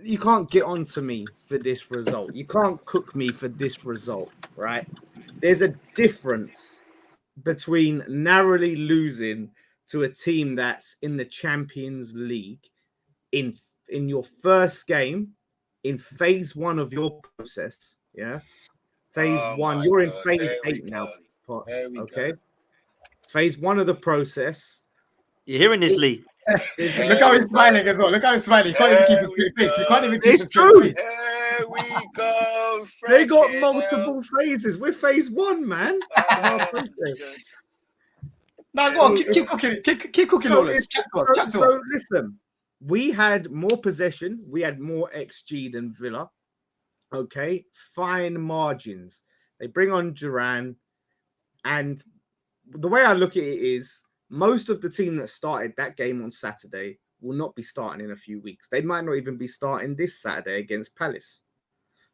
you can't get onto me for this result. You can't cook me for this result, right? There's a difference between narrowly losing to a team that's in the Champions League in your first game in phase 1 of your process. Yeah, phase 1. You're in phase 8 now, Potts. Okay, phase 1 of the process. You're hearing this, Lee? Look how he's smiling as well. Look how he's smiling. He can't even keep his straight face. He can't even keep his true. straight face. Here we go. They got multiple phases. We're phase 1, man. No, go on. Keep cooking. Keep cooking, Lawless. So listen, we had more possession. We had more XG than Villa. Okay, fine margins. They bring on Duran, and the way I look at it is most of the team that started that game on Saturday will not be starting in a few weeks. They might not even be starting this Saturday against Palace.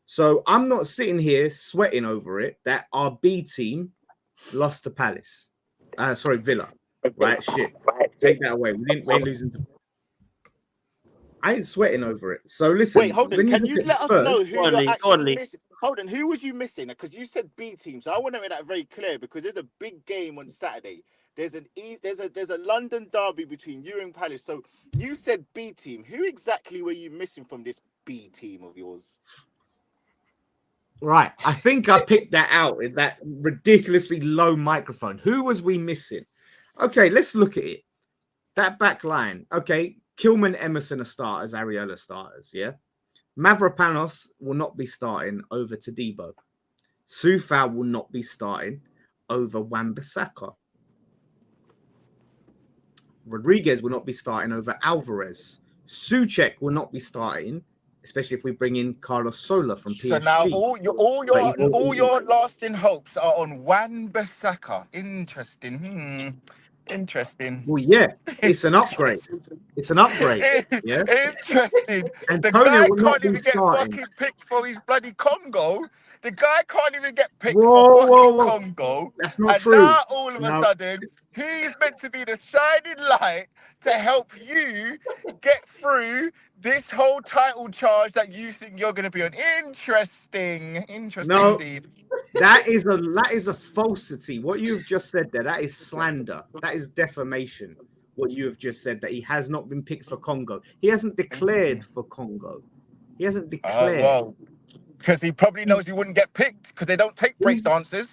So I'm not sitting here sweating over it that our B team lost to Palace. Villa. Right? Shit. Take that away. We ain't losing to. I ain't sweating over it. So listen. Wait, hold on. Can you let us know who you're actually missing? Hold on. Who was you missing? Because you said B team, so I want to make that very clear because there's a big game on Saturday. There's a London derby between you and Palace. So you said B team. Who exactly were you missing from this B team of yours? Right. I think I picked that out in that ridiculously low microphone. Who was we missing? Okay, let's look at it. That back line. Okay, Kilman, Emerson are starters, Areola starters, yeah? Mavropanos will not be starting over Todibo. Soufal will not be starting over Wan-Bissaka. Rodriguez will not be starting over Alvarez. Souček will not be starting, especially if we bring in Carlos Sola from PSG. So now all your lasting hopes are on Wan-Bissaka. Interesting. Interesting. Well, yeah, it's an upgrade. It's an upgrade. Yeah. Interesting. And the Antonio guy will not can't even get starting. fucking picked for his bloody Congo. The guy can't even get picked for fucking Congo. That's not and true. Now all of a sudden, he's meant to be the shining light to help you get through this whole title charge that you think you're going to be on. Interesting indeed. That is a falsity. What you've just said there, that is slander. That is defamation. What you have just said, that he has not been picked for Congo. He hasn't declared for Congo. He hasn't declared. Well, because he probably knows he wouldn't get picked because they don't take break dancers.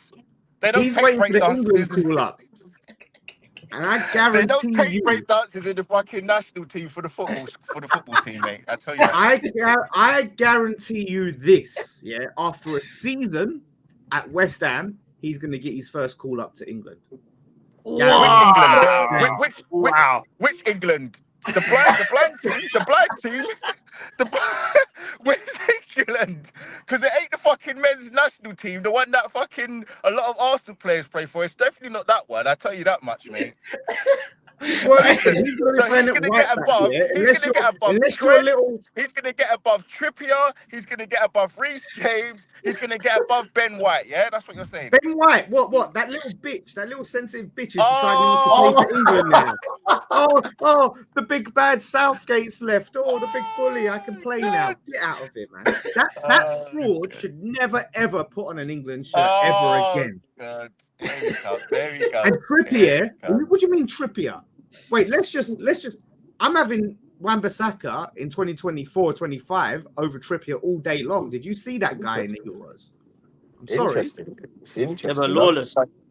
They don't take break dancers. Call up. And I guarantee they don't take break dances in the fucking national team for the football team, mate. I tell you. I guarantee you this. Yeah, after a season at West Ham, he's going to get his first call up to England. Wow. Which England? The blind team. Which England? Because it ain't the fucking men's national team, the one that fucking a lot of Arsenal players play for. It's definitely not that one. I tell you that much, mate. Well, he's going to get above. He's going to get above. He's going to get above Trippier. He's going to get above Reece James. He's going to get above Ben White. Yeah, that's what you're saying. Ben White, what? That little bitch, that little sensitive bitch is deciding to play for England now. Oh, the big bad Southgate's left. Oh, the big bully. I can play now. Get out of it, man. That fraud should never ever put on an England shirt ever again. God. There you go. And Trippier, what do you mean Trippier? Wait, let's just. I'm having Wan-Bissaka in 2024-25 over Trippier all day long. Did you see that guy in the Euros? I'm sorry. It's interesting. Yeah, but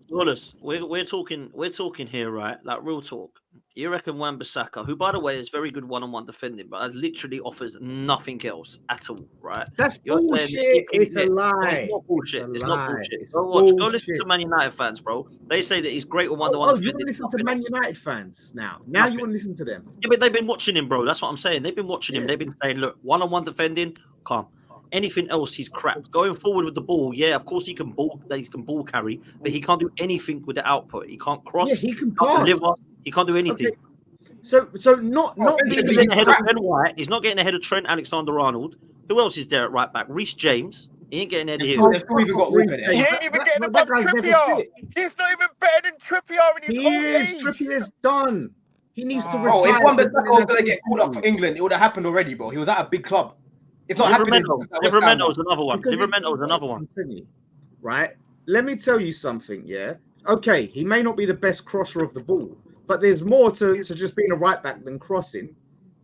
Lawless, we're talking here, right? Like real talk. You reckon Wan-Bissaka, who by the way is very good one-on-one defending, but literally offers nothing else at all, right? That's bullshit. It's a lie. It's not bullshit. It's not bullshit. Go listen to Man United fans, bro. They say that he's great at one-on-one defending. You want to listen to Man United fans now? Now you want to listen to them? Yeah, but they've been watching him, bro. That's what I'm saying. They've been watching him. They've been saying, look, one-on-one defending, calm. Anything else, he's crap. Going forward with the ball, yeah, of course he can ball carry, but he can't do anything with the output. He can't cross. Yeah, he can pass. Deliver. He can't do anything. Okay. So not getting ahead of Ben White. He's not getting ahead of Trent Alexander-Arnold. Who else is there at right back? Reece James. He ain't getting ahead of him. He ain't even getting above Trippier. He's not even better than Trippier in his own age. Trippier's done. He needs to retire. Oh, if Wan-Bissaka was going to get called up for England, it would have happened already, bro. He was at a big club. It's not happening. Livramento is another one. Livramento is another one. Right? Let me tell you something, yeah? Okay, he may not be the best crosser of the ball, but there's more to just being a right back than crossing.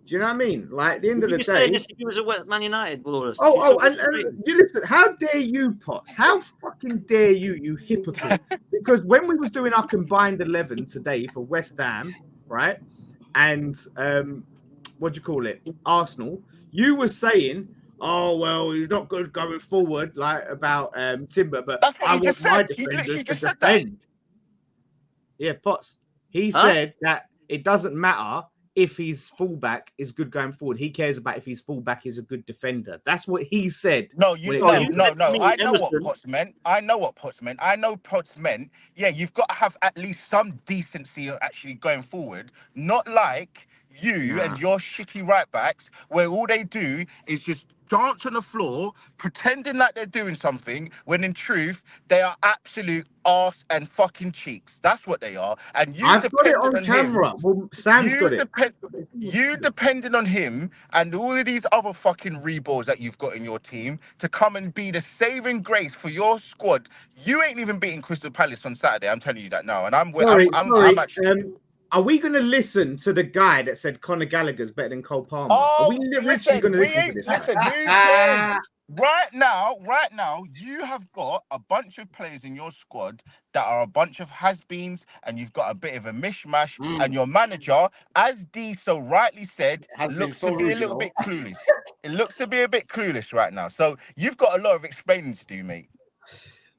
Do you know what I mean? Like, at the end of the day... saying this if he was at Man United, Lawless. And you listen, how dare you, Potts? How fucking dare you, you hypocrite? Because when we was doing our combined 11 today for West Ham, right, and what do you call it, Arsenal, you were saying, oh, well, he's not good going forward, like about Timber, but that's what I he want just my said. He defenders literally to just said defend. Yeah, Potts. He said that it doesn't matter if he's fullback is good going forward. He cares about if his fullback is a good defender. That's what he said. No. I know what Potts meant. I know Potts meant, yeah, you've got to have at least some decency actually going forward. Not like you and your shitty right backs, where all they do is just dance on the floor, pretending like they're doing something, when in truth, they are absolute arse and fucking cheeks. That's what they are. And you I've got it on camera. Well, Sam's got it. You depending on him and all of these other fucking reballs that you've got in your team to come and be the saving grace for your squad. You ain't even beating Crystal Palace on Saturday. I'm telling you that now. And I'm actually... Are we going to listen to the guy that said Conor Gallagher's better than Cole Palmer? Are we literally going to listen to this? Listen, who cares? Right now, you have got a bunch of players in your squad that are a bunch of has-beens, and you've got a bit of a mishmash, and your manager, as D so rightly said, looks to be a little bit clueless. It looks to be a bit clueless right now. So you've got a lot of explaining to do, mate.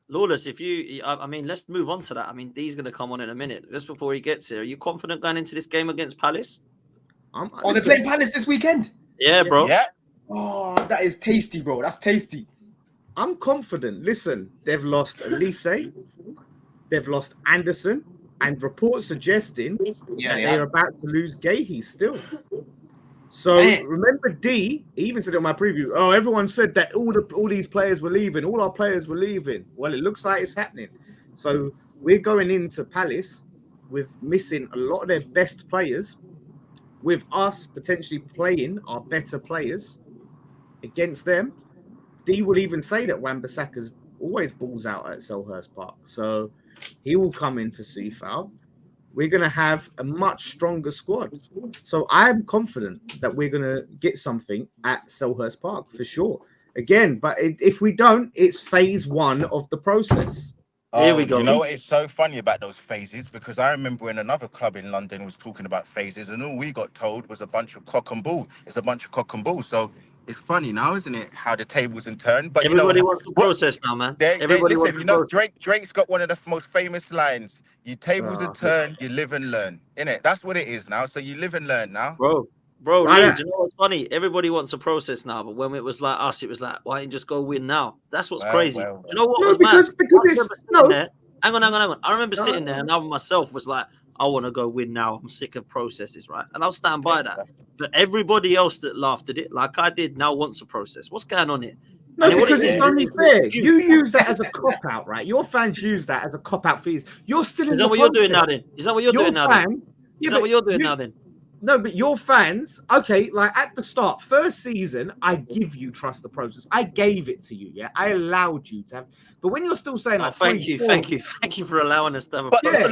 Lawless, let's move on to that. I mean, D's going to come on in a minute. Just before he gets here, are you confident going into this game against Palace? They're playing Palace this weekend? Yeah, bro. Yeah. Oh, that is tasty, bro. That's tasty. I'm confident. Listen, they've lost Elise, they've lost Anderson, and reports suggesting that they're about to lose Gahey still. So remember, D even said it on my preview. Oh, everyone said that all these players were leaving. All our players were leaving. Well, it looks like it's happening. So we're going into Palace with missing a lot of their best players, with us potentially playing our better players against them. D will even say that Wan-Bissaka's always balls out at Selhurst Park, so he will come in for Seafowl. We're going to have a much stronger squad. So I'm confident that we're going to get something at Selhurst Park for sure. Again, but if we don't, it's phase one of the process. Here we go. You know what is so funny about those phases? Because I remember when another club in London was talking about phases, and all we got told was a bunch of cock and bull. It's a bunch of cock and bull. So it's funny now, isn't it? How the tables and turn. But everybody wants the process now, man. Everybody wants the process. Drake's got one of the most famous lines. You tables and turn, you live and learn. Innit? That's what it is now. So you live and learn now. Bro, Lee, do you know what's funny? Everybody wants a process now, but when it was like us, it was like, why don't you just go win now? That's what's crazy. Do you know what was because mad? Hang on. I remember sitting there and I myself was like, I want to go win now. I'm sick of processes, right? And I'll stand by that. But everybody else that laughed at it, like I did, now wants a process. What's going on here? No, because it's only fair. You use that as a cop-out, right? Your fans use that as a cop-out for you. You're still in the process. Is that what you're doing now then? Is that what you're doing now then? Is that what you're doing now then? No, but your fans, okay, like at the start, first season, I give you trust the process. I gave it to you, yeah. I allowed you to have, but when you're still saying, like, thank you for allowing us to have a process.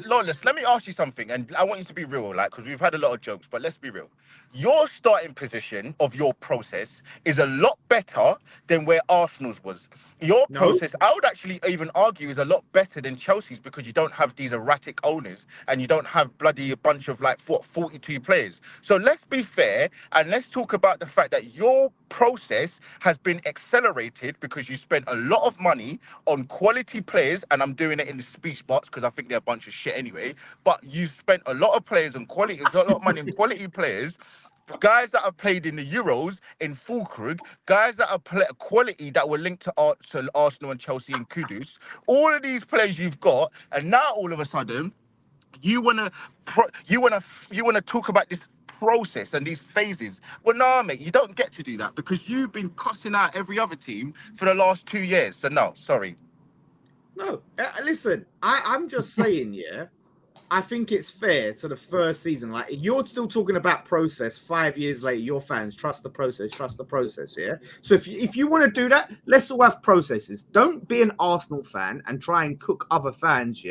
Lawless, let me ask you something, and I want you to be real, like, because we've had a lot of jokes, but let's be real. Your starting position of your process is a lot better than where Arsenal's was. Your process, I would actually even argue, is a lot better than Chelsea's, because you don't have these erratic owners and you don't have bloody a bunch of 42 players. So let's be fair and let's talk about the fact that your process has been accelerated because you spent a lot of money on quality players, and I'm doing it in the speech box because I think they're a bunch of shit anyway. But you spent a lot of players on quality, a lot of money on quality players. Guys that have played in the Euros in Fulkrug, guys that have quality that were linked to Arsenal and Chelsea and Kudus. All of these players you've got, and now all of a sudden, you wanna talk about this process and these phases. Well, nah, mate, you don't get to do that because you've been cussing out every other team for the last 2 years. So no, sorry. No, listen, I'm just saying, yeah. I think it's fair to the first season. Like you're still talking about process 5 years later. Your fans trust the process. Yeah. So if you want to do that, let's all have processes. Don't be an Arsenal fan and try and cook other fans,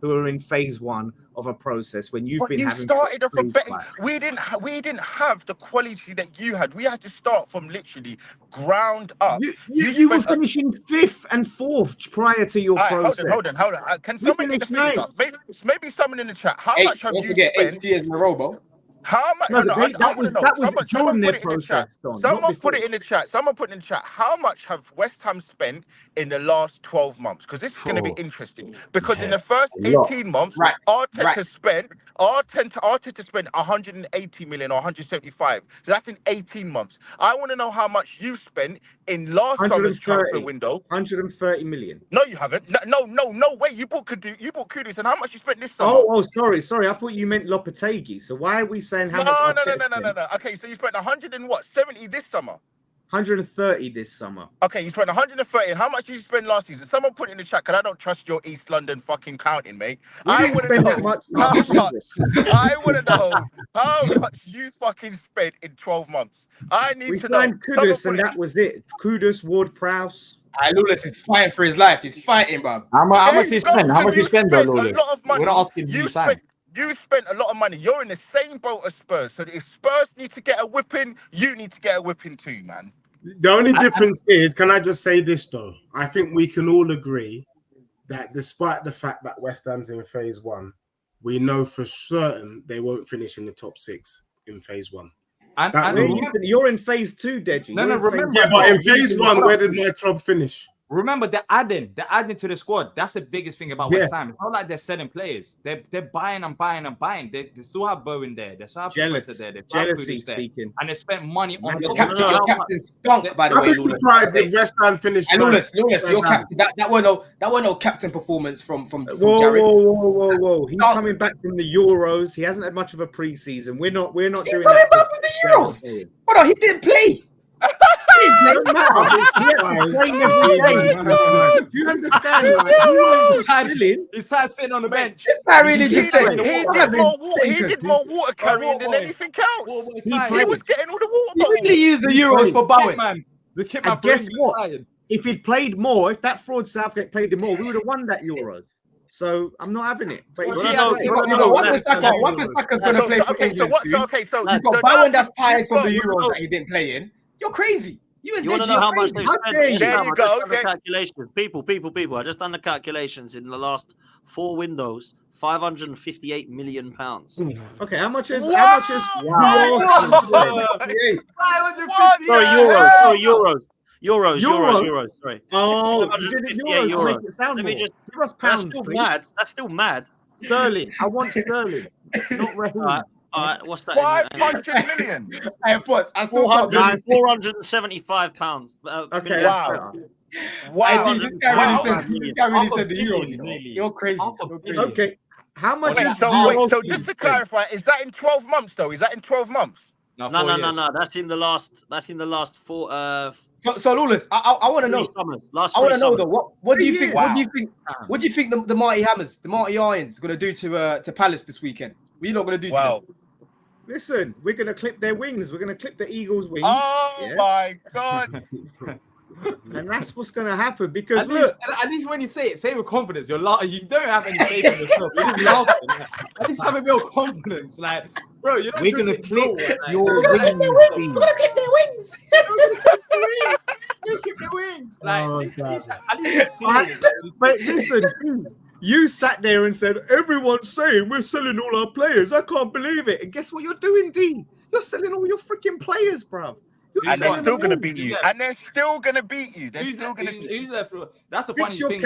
who are in phase 1 of a process when you've been having. Started off from betting. We didn't have the quality that you had. We had to start from literally ground up. You were finishing 5th and 4th prior to your process. Hold on. Can somebody in the chat? Maybe someone in the chat. How much have you spent? 8 years in a row, bro. How much? That was during their process. Someone put it in the chat. Someone put in the chat. How much have West Ham spent in the last 12 months? Because this is going to be interesting. Because in the first 18 months, Arteta spent 180 million or 175. So that's in 18 months. I want to know how much you spent in last summer's transfer window. 130 million. No, you haven't. No way. You bought Kudus, and how much you spent this summer? Oh, sorry. I thought you meant Lopetegui. So why are we saying how much? No. Okay, so you spent 170 this summer. 130 this summer. Okay, you spent 130. And how much did you spend last season? Someone put it in the chat because I don't trust your East London fucking counting, mate. I want to know how much. I want to know how much you fucking spent in 12 months. I need to know. We signed Kudus and that was it. Kudus, Ward-Prowse. Lawless is fighting for his life. He's fighting, bro. How much you spend? How much you spend, though, Lawless? A lot of money. We're not asking you sign. You spent a lot of money. You're in the same boat as Spurs. So if Spurs need to get a whipping, you need to get a whipping too, man. The only difference is, can I just say this, though? I think we can all agree that despite the fact that West Ham's in phase 1, we know for certain they won't finish in the top 6 in phase 1. You're in phase 2, Deji. No, remember. Yeah, but in phase 1, where did my club finish? Remember, they're adding to the squad. That's the biggest thing about West Ham. It's not like they're selling players. They're buying and buying and buying. They still have Bowen there. They still have Professor there. Jealousy speaking. And they spent money on your captain stunk, by the way. I'm surprised if West Ham finished. And Lawless, your captain. That was no captain performance from Jared. Whoa! He's coming back from the Euros. He hasn't had much of a preseason. We're not doing that. He's coming back from the Euros. But he didn't play. Do you understand? He started sitting on the bench. This guy really just said he did more water carrying than anything else. He was getting all the water. He really used the Euros for Bowen. And guess what? If he'd played more, if that fraud Southgate played him more, we would have won that Euros. So I'm not having it. But Wan-Bissaka's going to play for England. You've got Bowen that's tired from the Euros that he didn't play in. You're crazy. You want to know how much they spent? There you go. Calculations. People. I just done the calculations in the last 4 windows. £558 million. Okay, how much is? Sorry, euros. Sorry. Oh, euros. Let me just. That's still mad. That's still mad. Sterling. I want sterling. Not Raheem. All right, what's that? 500 million. Hey, but I still got £475. Okay, wow. This guy really said the Euros. You're crazy. Okay, how much is? So just to clarify, is that in 12 months though? Is that in 12 months? No. That's in the last 4. So Lawless, I want to know. I want to know though. What do you think? Wow. What do you think the Marty Hammers, the Marty Irons, going to do to Palace this weekend? What are you not going to do to them? Listen, we're going to clip their wings. We're going to clip the Eagles' wings. Oh my God. And that's what's going to happen because look. At least when you say it with confidence. You don't have any faith in yourself. You're just laughing. At least have a bit of confidence. Like, bro, you're not we're going to clip your wings. We're going to clip their wings. You clip their wings. Like, but listen. You sat there and said, everyone's saying we're selling all our players. I can't believe it. And guess what you're doing, D? You're selling all your freaking players, bruv. And they're still going to beat you. And they're still going to beat you. They're still going to beat you. That's the funny thing.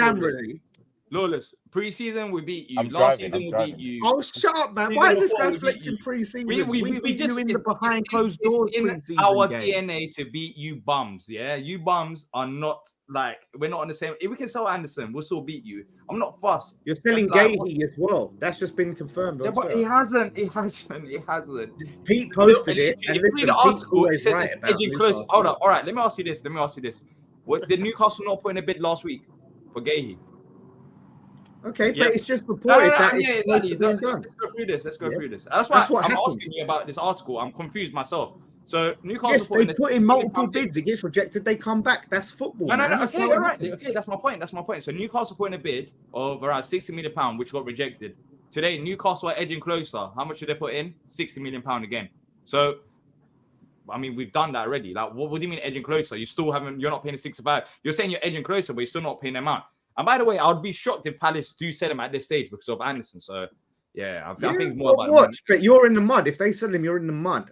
Lawless, pre-season we beat you. Last season we beat you. Oh, shut up, man. Why is this guy flexing pre-season? We just in the behind closed doors pre-season our DNA to beat you bums, yeah? You bums are not like, we're not on the same. If we can sell Anderson, we'll still beat you. I'm not fussed. You're selling Gahey as well. That's just been confirmed. Yeah, but he hasn't. Pete posted it. And if you read the article, it says it's edging close. Hold up. All right, let me ask you this. What, did Newcastle not put in a bid last week for Gahey? Okay, but it's just reported that it's exactly. Let's go through this. Let's go through this. That's why I'm asking you about this article. I'm confused myself. So Newcastle they put in multiple bids. It gets rejected. They come back. That's football. No. Okay, all right. Okay, that's my point. So Newcastle put in a bid of around £60 million, which got rejected. Today, Newcastle are edging closer. How much did they put in? £60 million again. So, I mean, we've done that already. Like, what do you mean edging closer? You're not paying the 65. You're saying you're edging closer, but you're still not paying them out. And by the way, I would be shocked if Palace do sell him at this stage because of Anderson. So, yeah, I think it's more about watch. But you're in the mud. If they sell him, you're in the mud.